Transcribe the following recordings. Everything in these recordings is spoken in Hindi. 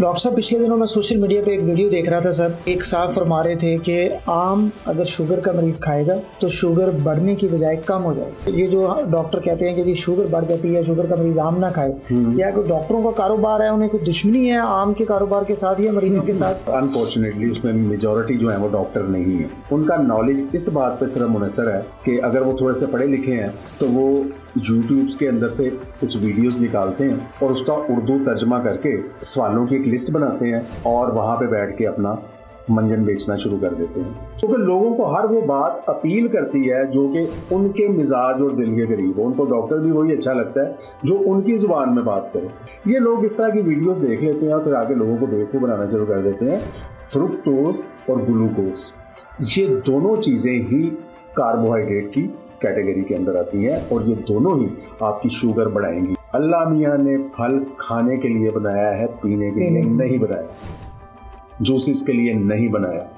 डॉक्टर साहब, पिछले दिनों मैं सोशल मीडिया पे एक वीडियो देख रहा था सर। एक साहब फरमा रहे थे कि आम अगर शुगर का मरीज़ खाएगा तो शुगर बढ़ने की बजाय कम हो जाएगी। ये जो डॉक्टर कहते हैं कि जी शुगर बढ़ जाती है, शुगर का मरीज़ आम ना खाए, या कोई डॉक्टरों का कारोबार है, उन्हें कोई दुश्मनी है आम के कारोबार के साथ या मरीजों के साथ? अनफॉर्चुनेटली उसमें मेजॉरिटी जो है वो डॉक्टर नहीं है। उनका नॉलेज इस बात पर सिर्फ मुनसर है कि अगर वो थोड़े से पढ़े लिखे हैं तो वो यूट्यूब्स के अंदर से कुछ वीडियोस निकालते हैं और उसका उर्दू तर्जमा करके सवालों की एक लिस्ट बनाते हैं और वहाँ पे बैठ के अपना मंजन बेचना शुरू कर देते हैं। क्योंकि लोगों को हर वो बात अपील करती है जो कि उनके मिजाज और दिल के करीब हो। उनको डॉक्टर भी वही अच्छा लगता है जो उनकी जुबान में बात करे। ये लोग इस तरह की वीडियोस देख लेते हैं और फिर आगे लोगों को बेवकूफ़ बनाना शुरू कर देते हैं। फ्रुक्टोज और ग्लूकोज, ये दोनों चीज़ें ही कार्बोहाइड्रेट की कैटेगरी के अंदर आती हैं और ये दोनों ही आपकी शुगर बढ़ाएंगी। अल्लाह मियाँ ने फल खाने के लिए बनाया है, पीने के लिए नहीं बनाया। जूसेस के लिए नहीं बनाया।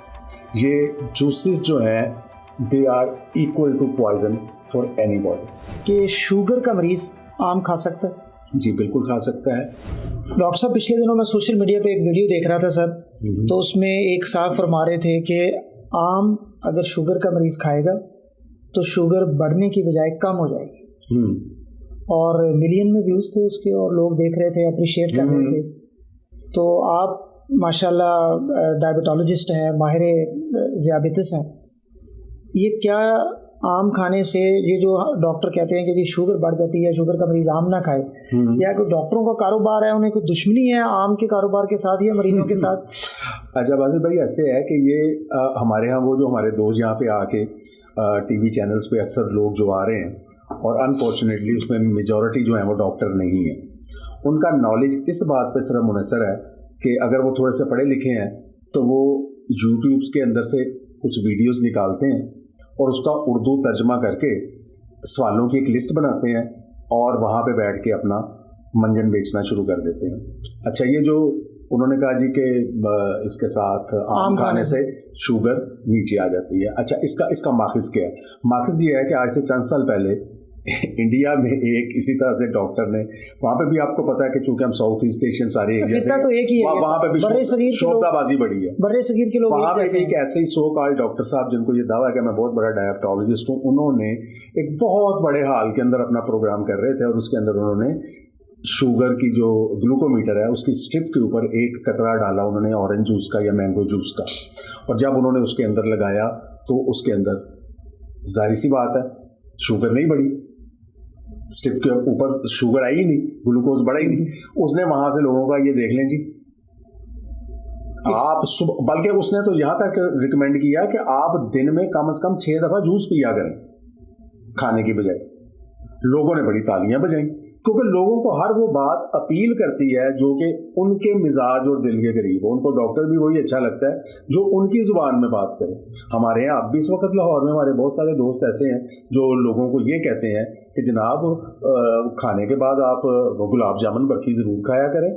ये जूसेस जो हैं they are equal to poison for anybody. कि शुगर का मरीज़ आम खा सकता है? जी बिल्कुल खा सकता है। डॉक्टर साहब, पिछले दिनों मैं सोशल मीडिया पे एक वीडियो देख रहा था सर, तो उसमें एक साहब फरमा रहे थे कि आम अगर शुगर का मरीज़ खाएगा तो शुगर बढ़ने की बजाय कम हो जाएगी। और मिलियन में व्यूज़ थे उसके और लोग देख रहे थे, अप्रिशिएट कर रहे थे। तो आप माशाल्लाह डायबिटोलॉजिस्ट हैं, माहिर ज़ियाबतिस हैं, ये क्या आम खाने से ये जो डॉक्टर कहते हैं कि जी शुगर बढ़ जाती है, शुगर का मरीज़ आम ना खाए, या कोई डॉक्टरों का कारोबार है, उन्हें कोई दुश्मनी है आम के कारोबार के साथ या मरीजों के साथ? अच्छा बासित भाई, ऐसे है कि ये हमारे यहाँ वो जो हमारे दोस्त यहाँ पे आके टीवी चैनल्स पे अक्सर लोग जो आ रहे हैं और अनफॉर्चुनेटली उसमें मेजॉरिटी जो है वो डॉक्टर नहीं है। उनका नॉलेज इस बात पे सिर्फ मुनसर है कि अगर वो थोड़े से पढ़े लिखे हैं तो वो यूट्यूब्स के अंदर से कुछ वीडियोस निकालते हैं और उसका उर्दू तर्जमा करके सवालों की एक लिस्ट बनाते हैं और वहाँ पे बैठ के अपना मंजन बेचना शुरू कर देते हैं। अच्छा, ये जो उन्होंने कहा जी कि इसके साथ आम खाने से शुगर नीचे आ जाती है। अच्छा, इसका माखिज़ क्या है? माखिज़ ये है कि आज से चंद साल पहले इंडिया में एक इसी तरह से डॉक्टर ने, वहाँ पे भी आपको पता है कि चूंकि हम साउथ ईस्ट एशियन सारे एरिया से तो एक ही है, वहाँ पे भी शोबदाबाजी बड़ी है। बड़े सगीर के लोग वहाँ पे एक ऐसे ही सो कॉल्ड डॉक्टर साहब जिनको ये दावा है कि मैं बहुत बड़ा डायबिटोलॉजिस्ट हूँ, उन्होंने एक बहुत बड़े हाल के अंदर अपना प्रोग्राम कर रहे थे और उसके अंदर उन्होंने शुगर की जो ग्लूकोमीटर है उसकी स्ट्रिप के ऊपर एक कतरा डाला उन्होंने ऑरेंज जूस का या मैंगो जूस का, और जब उन्होंने उसके अंदर लगाया तो उसके अंदर जाहिर सी बात है शुगर नहीं बढ़ी, स्ट्रिप के ऊपर शुगर आई ही नहीं, ग्लूकोज बढ़ा ही नहीं। उसने वहां से लोगों का ये देख लें जी, आप बल्कि उसने तो यहां तक रिकमेंड किया कि आप दिन में कम से कम 6 दफा जूस पिया करें खाने की बजाय। लोगों ने बड़ी तालियां बजाई क्योंकि लोगों को हर वो बात अपील करती है जो कि उनके मिजाज और दिल के करीब हो। उनको डॉक्टर भी वही अच्छा लगता है जो उनकी जुबान में बात करे। हमारे यहाँ अब भी इस वक्त लाहौर में हमारे बहुत सारे दोस्त ऐसे हैं जो लोगों को ये कहते हैं कि जनाब खाने के बाद आप गुलाब जामुन बर्फी ज़रूर खाया करें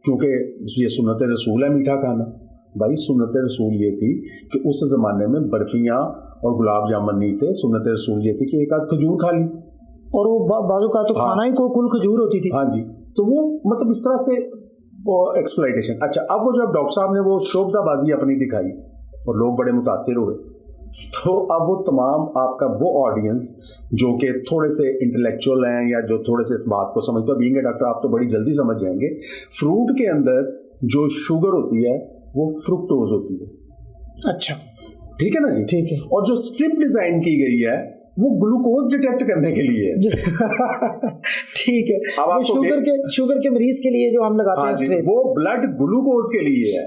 क्योंकि ये सुन्नत रसूल है मीठा खाना। भाई सुन्नत रसूल ये थी कि उस ज़माने में बर्फियाँ और गुलाब जामुन नहीं थे। सुन्नत रसूल ये थी कि एक आध खजूर खा ली, और वो बाजू का तो खाना ही कुल खजूर होती थी। हाँ जी, तो वो मतलब इस तरह से एक्सप्लॉइटेशन। अच्छा, अब वो जब डॉक्टर साहब ने वो शोबदाबाजी अपनी दिखाई और लोग बड़े मुतासिर हुए, तो अब वो तमाम आपका वो ऑडियंस जो कि थोड़े से इंटेलेक्चुअल हैं या जो थोड़े से इस बात को समझते हैं, बीइंग ए डॉक्टर आप तो बड़ी जल्दी समझ जाएंगे, फ्रूट के अंदर जो शुगर होती है वो फ्रुक्टोज होती है। अच्छा, ठीक है ना जी? ठीक है। और जो स्ट्रिप डिजाइन की गई है वो ग्लूकोज डिटेक्ट करने के लिए ठीक है। अब शुगर के मरीज के लिए जो हम लगाते हैं वो ब्लड ग्लूकोज के लिए है।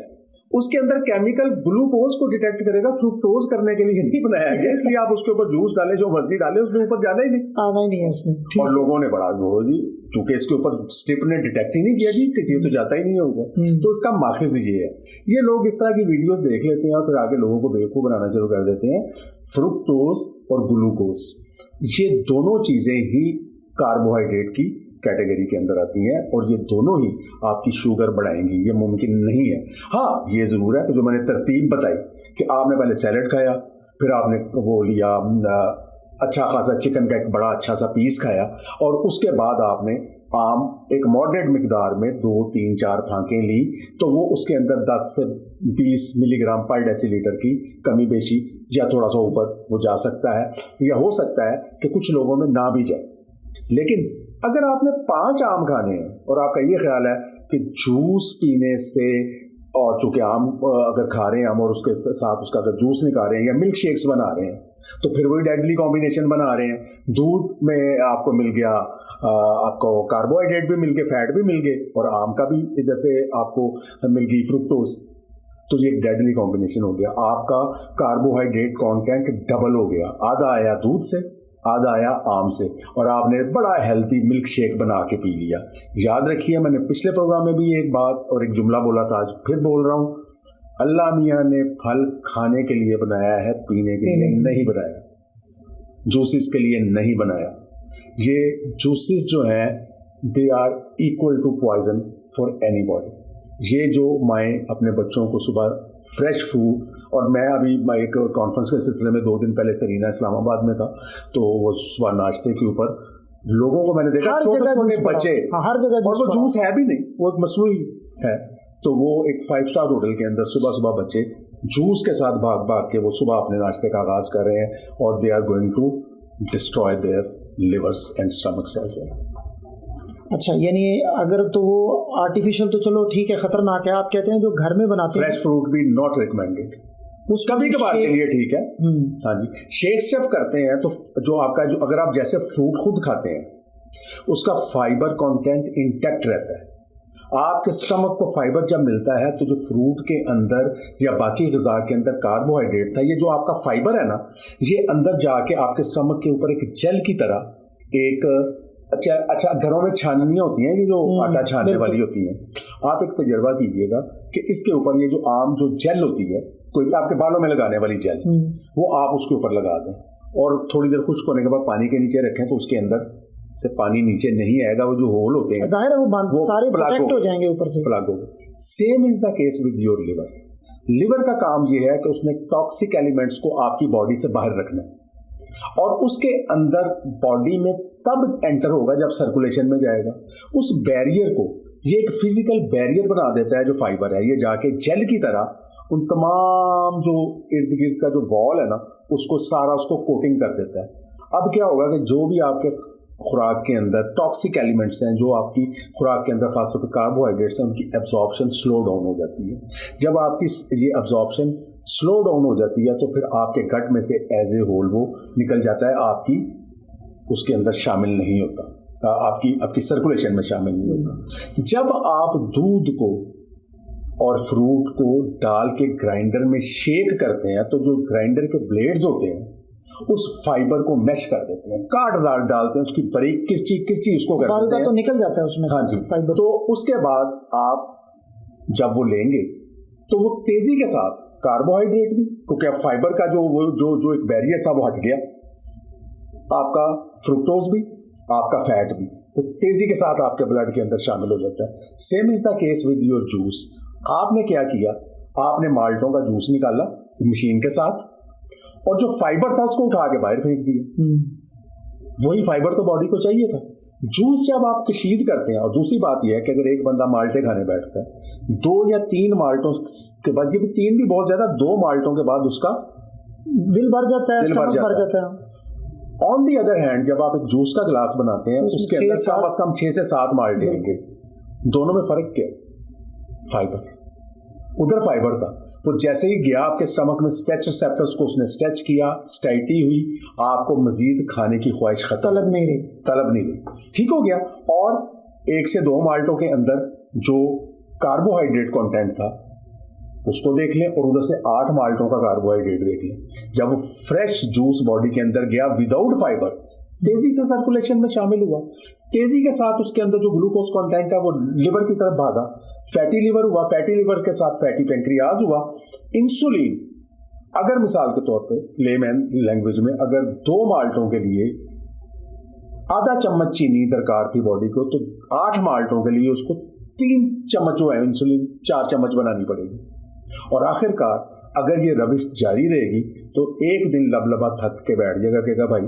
उसके अंदर केमिकल ग्लूकोज को डिटेक्ट करेगा, फ्रुक्टोज करने के लिए नहीं बनाया गया। इसलिए आप उसके ऊपर जूस डाले, जो मर्जी डाले, उसके ऊपर जाना ही नहीं, आना ही नहीं है उसने। और लोगों ने बड़ा जी चूंकि इसके ऊपर स्ट्रिप ने डिटेक्ट ही नहीं किया जी कि ये तो जाता ही नहीं होगा। तो इसका माखिज ये है। ये लोग इस तरह की वीडियोस देख लेते हैं और फिर आगे लोगों को बेवकूफ बनाना शुरू कर देते हैं। फ्रुक्टोज और ग्लूकोज, ये दोनों चीजें ही कार्बोहाइड्रेट की कैटेगरी के अंदर आती हैं और ये दोनों ही आपकी शुगर बढ़ाएंगी। ये मुमकिन नहीं है। हाँ, ये ज़रूर है कि जो मैंने तरतीब बताई कि आपने पहले सैलड खाया, फिर आपने वो लिया अच्छा खासा चिकन का एक बड़ा अच्छा सा पीस खाया और उसके बाद आपने आम एक मॉडरेट मिकदार में 2, 3, 4 फांकें ली तो वो उसके अंदर 10 से 20 मिलीग्राम पर डेसीलीटर की कमी बेशी या थोड़ा सा ऊपर वो जा सकता है, या हो सकता है कि कुछ लोगों में ना भी जाए। लेकिन अगर आपने 5 आम खाने हैं और आपका ये ख्याल है कि जूस पीने से, और चूंकि आम अगर खा रहे हैं हम और उसके साथ उसका अगर जूस निकाल रहे हैं या मिल्क शेक्स बना रहे हैं तो फिर वही डेडली कॉम्बिनेशन बना रहे हैं। दूध में आपको मिल गया, आपको कार्बोहाइड्रेट भी मिल गए, फैट भी मिल गए, और आम का भी इधर से आपको मिल गई फ्रुक्टोज, तो ये एक डेडली कॉम्बिनेशन हो गया। आपका कार्बोहाइड्रेट कंटेंट डबल हो गया, आधा आया दूध से, आधा आया आम से, और आपने बड़ा हेल्थी मिल्क शेक बना के पी लिया। याद रखिए, मैंने पिछले प्रोग्राम में भी एक बात और एक जुमला बोला था, आज फिर बोल रहा हूँ, अल्लाह मियाँ ने फल खाने के लिए बनाया है, पीने के लिए नहीं बनाया, जूसेस के लिए नहीं बनाया। ये जूसेस जो हैं they are equal to poison for anybody. ये जो माएँ अपने बच्चों को सुबह फ्रेश फूड, और मैं अभी एक कॉन्फ्रेंस के सिलसिले में 2 दिन पहले सरीना इस्लामाबाद में था, तो वो सुबह नाश्ते के ऊपर लोगों को मैंने देखा छोटे बच्चे, हर जगह, और वो जूस है भी नहीं, वो एक मसनूई है। तो वो एक 5 स्टार होटल के अंदर सुबह सुबह बच्चे जूस के साथ भाग भाग के वो सुबह अपने नाश्ते का आगाज कर रहे हैं, और they are going to destroy their livers and stomachs as well. अच्छा, यानी अगर तो वो आर्टिफिशियल तो चलो ठीक है, खतरनाक है, आप कहते हैं जो घर में बनाते हैं फ्रेश फ्रूट भी नॉट रिकमेंडेड, उस कभी कभार के लिए ठीक है। हाँ जी, शेक्स जब करते हैं तो जो आपका जो अगर आप जैसे फ्रूट खुद खाते हैं उसका फाइबर कंटेंट इंटैक्ट रहता है। आपके स्टमक को फाइबर जब मिलता है तो जो फ्रूट के अंदर या बाकी ग़िज़ा के अंदर कार्बोहाइड्रेट था, ये जो आपका फाइबर है ना, ये अंदर जाके आपके स्टमक के ऊपर एक जेल की तरह एक अच्छा घरों में छाननियाँ होती हैं, ये जो आटा छानने वाली होती हैं, आप एक तजर्बा कीजिएगा कि इसके ऊपर ये जो आम जो जेल होती है, कोई आपके बालों में लगाने वाली जेल, वो आप उसके ऊपर लगा दें और थोड़ी देर खुश्क होने के बाद पानी के नीचे रखें, तो उसके अंदर से पानी नीचे नहीं आएगा, वो जो होल होते हैं जाहिर है वो सारे प्रोटेक्ट हो जाएंगे ऊपर से, प्लग हो गए। Same is the case with your liver. Liver का काम ये है कि उसने टॉक्सिक एलिमेंट्स को आपकी बॉडी से बाहर रखना है, और उसके अंदर बॉडी में तब एंटर होगा जब सर्कुलेशन में जाएगा। उस बैरियर को ये एक फिजिकल बैरियर बना देता है, जो फाइबर है, ये जाके जेल की तरह उन तमाम जो इर्द गिर्द का जो वॉल है ना, उसको सारा उसको कोटिंग कर देता है। अब क्या होगा कि जो भी आपके खुराक के अंदर टॉक्सिक एलिमेंट्स हैं, जो आपकी खुराक के अंदर खासतौर पर कार्बोहाइड्रेट्स हैं, उनकी एब्जॉर्प्शन स्लो डाउन हो जाती है। जब आपकी ये एब्जॉर्प्शन स्लो डाउन हो जाती है तो फिर आपके गट में से एज ए होल वो निकल जाता है, आपकी उसके अंदर शामिल नहीं होता, आपकी सर्कुलेशन में शामिल नहीं होता। जब आप दूध को और फ्रूट को डाल के ग्राइंडर में शेक करते हैं तो जो ग्राइंडर के ब्लेड्स होते हैं उस फाइबर को मैश कर देते हैं, काट डालते हैं, उसकी बारीक किरची उसको कर देते हैं, तो निकल जाता है उसमें। हाँ जी, फाइबर। तो उसके बाद आप जब वो लेंगे तो वो तेजी के साथ कार्बोहाइड्रेट भी, क्योंकि फाइबर का जो एक बैरियर था वो हट गया, आपका फ्रुक्टोज भी, आपका फैट भी, तो तेजी के साथ आपके ब्लड के अंदर शामिल हो जाता है। Same is the case with your juice. आपने क्या किया, आपने माल्टों का जूस निकाला मशीन के साथ, और जो फाइबर था उसको उठा के बाहर फेंक दिया। वही फाइबर तो बॉडी को चाहिए था। जूस जब आप कशीद करते हैं, और दूसरी बात यह है कि अगर एक बंदा माल्टे खाने बैठता है 2 या 3 माल्टों के बाद, ये भी 3 भी बहुत ज्यादा, 2 माल्टों के बाद उसका दिल भर जाता है, स्टमक भर जाता है। ऑन दी अदर हैंड जब आप एक जूस का गिलास बनाते हैं उसके अंदर कम से कम 6 से 7 माल्टे लेंगे। दोनों में फर्क क्या है? फाइबर। उधर फाइबर था, वो जैसे ही गया आपके स्टमक में, स्ट्रेच रिसेप्टर्स को उसने स्ट्रेच किया, स्टाइटी हुई, आपको मजीद खाने की ख्वाहिश खत्म, तलब नहीं रही, ठीक हो गया। और 1 से 2 माल्टों के अंदर जो कार्बोहाइड्रेट कंटेंट था उसको देख लें, और उधर से 8 माल्टों का कार्बोहाइड्रेट देख लें। जब वो फ्रेश जूस बॉडी के अंदर गया विदाउट फाइबर, तेजी से सर्कुलेशन में शामिल हुआ, तेजी के साथ उसके अंदर जो ग्लूकोज कंटेंट है वो लिवर की तरफ भागा, फैटी लिवर हुआ, फैटी लिवर के साथ फैटी पेंक्रियाज हुआ, इंसुलिन। अगर मिसाल के तौर पे लेमैन लैंग्वेज में अगर 2 माल्टों के लिए आधा चम्मच चीनी दरकार थी बॉडी को, तो 8 माल्टों के लिए उसको 3 चम्मच जो है इंसुलिन 4 चम्मच बनानी पड़ेगी। और आखिरकार अगर ये रविश जारी रहेगी तो एक दिन लबलबा थक के बैठ जाएगा, कहेगा भाई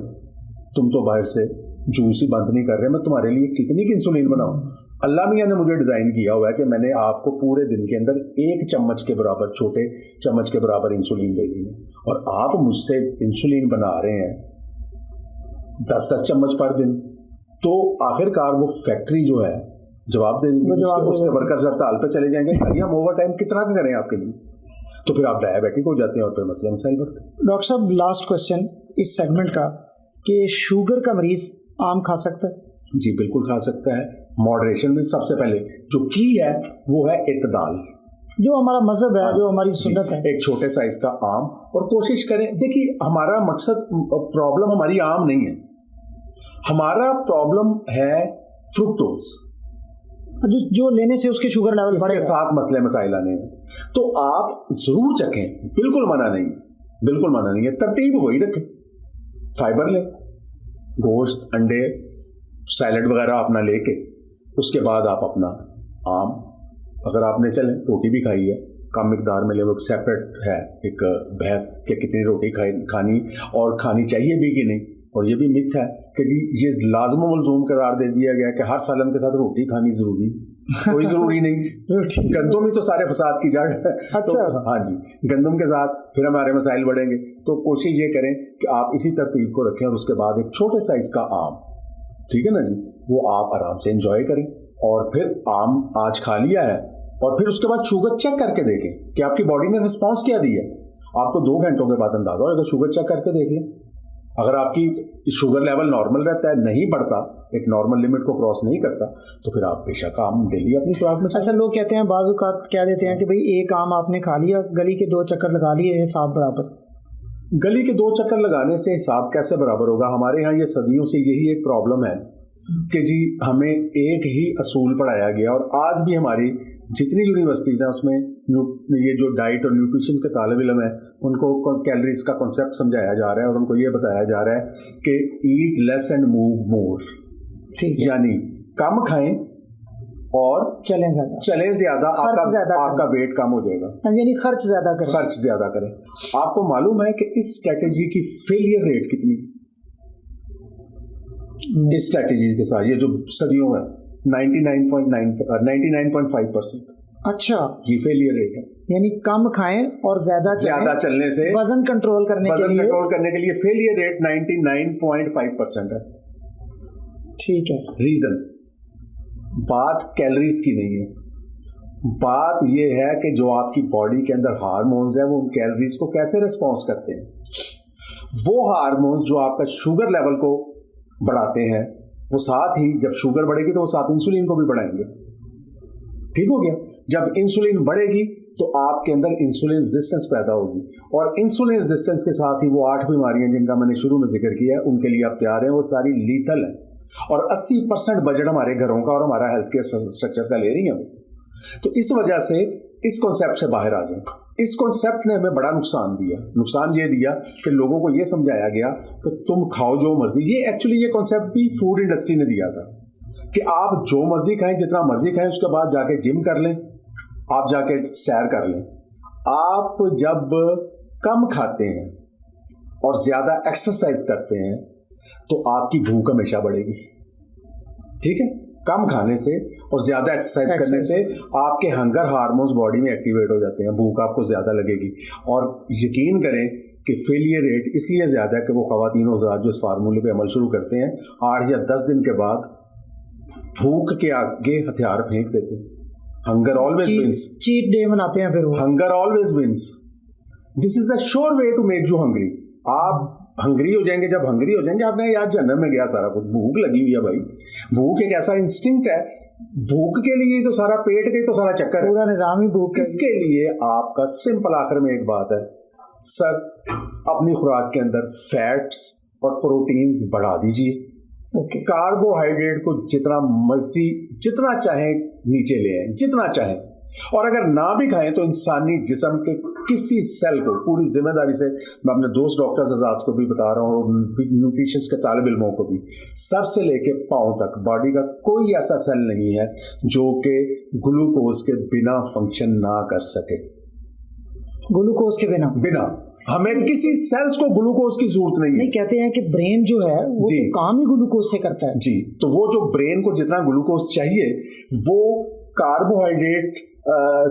तुम तो बाहर से जूस ही बंद नहीं कर रहे, मैं तुम्हारे लिए कितनी की इंसुलिन बनाऊं? अल्लाह मियाँ ने मुझे डिज़ाइन किया हुआ है कि मैंने आपको पूरे दिन के अंदर 1 चम्मच के बराबर, छोटे चम्मच के बराबर इंसुलिन देनी है, और आप मुझसे इंसुलिन बना रहे हैं 10-10 चम्मच पर दिन। तो आखिरकार वो फैक्ट्री जो है जवाब दे देगी, उसके वर्कर्स हड़ताल पे चले जाएंगे, हम ओवर टाइम कितना करें आपके लिए? तो फिर आप डायबिटिक हो जाते हैं और फिर मसले मसाइल बढ़ते हैं। डॉक्टर साहब, लास्ट क्वेश्चन इस सेगमेंट का, कि शुगर का मरीज आम खा सकता है? जी बिल्कुल खा सकता है, मॉडरेशन में। सबसे पहले जो की है वो है इत्तदाल, जो हमारा मजहब है, जो हमारी सुन्नत है। एक छोटे साइज का आम, और कोशिश करें, देखिए हमारा मकसद, प्रॉब्लम हमारी आम नहीं है, हमारा प्रॉब्लम है फ्रुक्टोज, जो लेने से उसके शुगर लेवल बढ़ेगा, साथ मसले मसाइल आने हैं। तो आप जरूर चखें, बिल्कुल मना नहीं, बिल्कुल मना नहीं है, तरतीब वही रखें, फाइबर लें, गोश्त, अंडे, सैलड वगैरह अपना लेके, उसके बाद आप अपना आम, अगर आपने चलें रोटी भी खाई है कम मिकदार में ले, वो सेपरेट है एक बहस कि कितनी रोटी खानी और खानी चाहिए भी कि नहीं। और ये भी मिथ है कि जी ये लाज़िम मलज़ूम करार दे दिया गया कि हर सालन के साथ रोटी खानी ज़रूरी, कोई ज़रूरी नहीं। गंदम ही तो सारे फसाद की जड़ है। अच्छा। तो हाँ जी, गंदम के साथ फिर हमारे मसाइल बढ़ेंगे। तो कोशिश ये करें कि आप इसी तरतीब को रखें, और उसके बाद एक छोटे साइज़ का आम, ठीक है ना जी, वो आप आराम से इंजॉय करें। और फिर आम आज खा लिया है, और फिर उसके बाद शुगर चेक करके देखें कि आपकी बॉडी ने रिस्पॉन्स क्या दी है। आपको 2 घंटों के बाद अंदाजा होगा, शुगर चेक करके देख लें। अगर आपकी शुगर लेवल नॉर्मल रहता है, नहीं बढ़ता, एक नॉर्मल लिमिट को क्रॉस नहीं करता, तो फिर आप बेशक आम डेली अपनी खुराक में। अच्छा, लोग कहते हैं, बाज़ औक़ात कह देते हैं कि भाई एक आम आपने खा लिया, गली के 2 चक्कर लगा लिए, हिसाब बराबर। गली के 2 चक्कर लगाने से हिसाब कैसे बराबर होगा? हमारे यहाँ ये सदियों से यही एक प्रॉब्लम है कि जी हमें एक ही असूल पढ़ाया गया, और आज भी हमारी जितनी यूनिवर्सिटीज़ हैं उसमें ये जो डाइट और न्यूट्रिशन के तालिब इल्म है, उनको कैलोरीज का कॉन्सेप्ट समझाया जा रहा है, और उनको ये बताया जा रहा है कि eat less and move more, यानी कम खाएं और चलें ज़्यादा, आपका वेट कम हो जाएगा, यानी खर्च ज़्यादा करें। आपको मालूम है कि इस स्ट्रेटेजी की फेलियर रेट कितनी? इस स्ट्रेटेजी के साथ ये जो सदियों में 99.5%। अच्छा, ये फेलियर रेट है, यानी कम खाएं और ज्यादा चलने से वजन कंट्रोल करने के लिए फेलियर रेट 99.5% है। ठीक है। रीजन, बात कैलोरीज की नहीं है, बात ये है कि जो आपकी बॉडी के अंदर हार्मोन्स है वो उन कैलोरीज को कैसे रिस्पॉन्स करते हैं। वो हार्मोन्स जो आपका शुगर लेवल को बढ़ाते हैं, वो साथ ही जब शुगर बढ़ेगी तो वो साथ इंसुलिन को भी बढ़ाएंगे। ठीक हो गया? जब इंसुलिन बढ़ेगी तो आपके अंदर इंसुलिन रेजिस्टेंस पैदा होगी, और इंसुलिन रेजिस्टेंस के साथ ही वो 8 बीमारियां जिनका मैंने शुरू में जिक्र किया है उनके लिए आप तैयार हैं, वो सारी लीथल है, और 80% बजट हमारे घरों का और हमारा हेल्थ केयर स्ट्रक्चर का ले रही है। तो इस वजह से इस कॉन्सेप्ट से बाहर आ गए। इस कॉन्सेप्ट ने हमें बड़ा नुकसान दिया। नुकसान ये दिया कि लोगों को ये समझाया गया कि तुम खाओ जो मर्जी। ये एक्चुअली ये कॉन्सेप्ट भी फूड इंडस्ट्री ने दिया था कि आप जो मर्जी खाएं, जितना मर्जी खाएं, उसके बाद जाके जिम कर लें, आप जाके सैर कर लें। आप जब कम खाते हैं और ज़्यादा एक्सरसाइज करते हैं तो आपकी भूख हमेशा बढ़ेगी। ठीक है? कम खाने से और ज़्यादा एक्सरसाइज करने से आपके हंगर हार्मोन्स बॉडी में एक्टिवेट हो जाते हैं, भूख आपको ज़्यादा लगेगी। और यकीन करें कि फेलियर रेट इसलिए ज़्यादा है कि वो ख़वातीन हज़रात जो इस फार्मूले पे अमल शुरू करते हैं 8 या 10 दिन के बाद भूख के आगे हथियार फेंक देते हैं। Hunger always wins. Cheat day मनाते हैं फिर वो। Hunger always wins. This is a sure way to make you hungry. आप हंग्री हो जाएंगे, जब हंग्री हो जाएंगे आपने यार जन्नत में गया सारा कुछ। भूख लगी हुई है भाई, भूख एक ऐसा इंस्टिंक्ट है, भूख के लिए तो सारा पेट के तो सारा चक्कर है, पूरा निजाम ही भूख। इसके लिए आपका सिंपल आखिर में एक बात है सर, अपनी खुराक के अंदर फैट्स और प्रोटीन्स बढ़ा दीजिए। ओके। कार्बोहाइड्रेट को जितना मर्जी जितना चाहे नीचे ले आए, जितना चाहे, और अगर ना भी खाएं तो इंसानी जिस्म के किसी सेल को पूरी जिम्मेदारी से, मैं अपने दोस्त डॉक्टर्स आजाद को भी बता रहा हूँ, न्यूट्रिशन के तालिब इल्मों को भी, सर से लेके पाँव तक बॉडी का कोई ऐसा सेल नहीं है जो कि ग्लूकोज के बिना फंक्शन ना कर सके। ग्लूकोज के बिना बिना हमें किसी सेल्स को ग्लूकोज की जरूरत नहीं है। नहीं, कहते हैं कि ब्रेन जो है वो जी। तो काम ही ग्लूकोज से करता है। जी, तो वो जो ब्रेन को जितना ग्लूकोज चाहिए वो कार्बोहाइड्रेट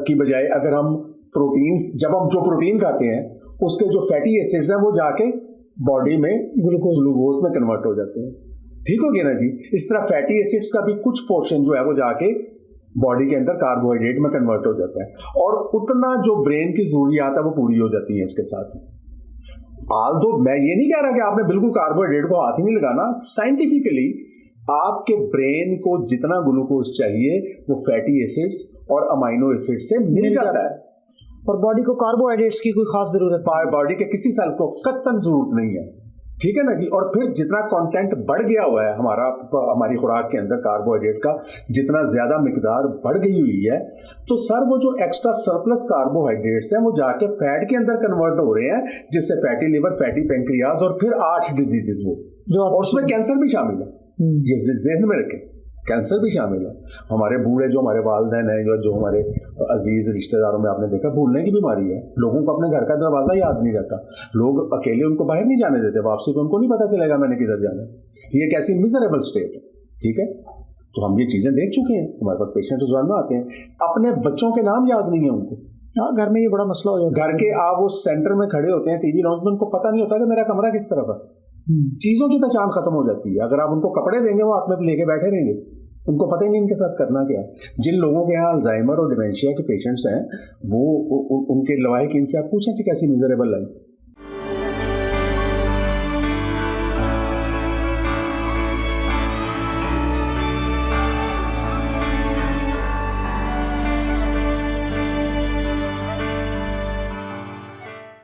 की बजाय अगर हम प्रोटीन्स, जब हम जो प्रोटीन खाते हैं उसके जो फैटी एसिड्स हैं वो जाके बॉडी में ग्लूकोज में कन्वर्ट हो जाते हैं। ठीक हो गया ना जी। इस तरह फैटी एसिड्स का भी कुछ पोर्शन जो है वो जाके बॉडी के अंदर कार्बोहाइड्रेट में कन्वर्ट हो जाता है और उतना जो ब्रेन की जरूरियात है वो पूरी हो जाती है इसके साथ। आल्दो मैं ये नहीं कह रहा कि आपने बिल्कुल कार्बोहाइड्रेट को हाथ ही नहीं लगाना, साइंटिफिकली आपके ब्रेन को जितना ग्लूकोज चाहिए वो फैटी एसिड्स और अमाइनो एसिड से मिल जाता है और बॉडी को कार्बोहाइड्रेट्स की कोई खास जरूरत नहीं। बॉडी के किसी सेल्स को कतई जरूरत नहीं है। ठीक है ना जी। और फिर जितना कंटेंट बढ़ गया हुआ है हमारी खुराक के अंदर कार्बोहाइड्रेट का जितना ज्यादा मिकदार बढ़ गई हुई है तो सर वो जो एक्स्ट्रा सरप्लस कार्बोहाइड्रेट्स हैं वो जाके फैट के अंदर कन्वर्ट हो रहे हैं, जिससे फैटी लिवर, फैटी पेंक्रियाज और फिर 8 डिजीजेस वो जो, और उसमें कैंसर भी शामिल है। ये जहन में रखें, कैंसर भी शामिल है। हमारे बूढ़े जो हमारे वालिदैन हैं, जो हमारे अजीज रिश्तेदारों में आपने देखा भूलने की बीमारी है। लोगों को अपने घर का दरवाजा याद नहीं रहता, लोग अकेले उनको बाहर नहीं जाने देते, वापसी पे उनको नहीं पता चलेगा मैंने किधर जाना है। ये एक ऐसी मिजरेबल स्टेट है। ठीक है, तो हम ये चीजें देख चुके हैं। हमारे पास पेशेंट में आते हैं, अपने बच्चों के नाम याद नहीं है उनको। हाँ, घर में ये बड़ा मसला हो जाता है। घर के आप वो सेंटर में खड़े होते हैं टीवी लाउंज में, उनको पता नहीं होता कि मेरा कमरा किस तरफ है। चीजों की पहचान खत्म हो जाती है। अगर आप उनको कपड़े देंगे वो हाथ में लेके बैठे रहेंगे, उनको पता ही नहीं इनके साथ करना क्या है। जिन लोगों के यहाँ अल्जाइमर और डिमेंशिया के पेशेंट्स हैं वो उनके लवाहिकीन से आप पूछें कि कैसी मिजरेबल लाइफ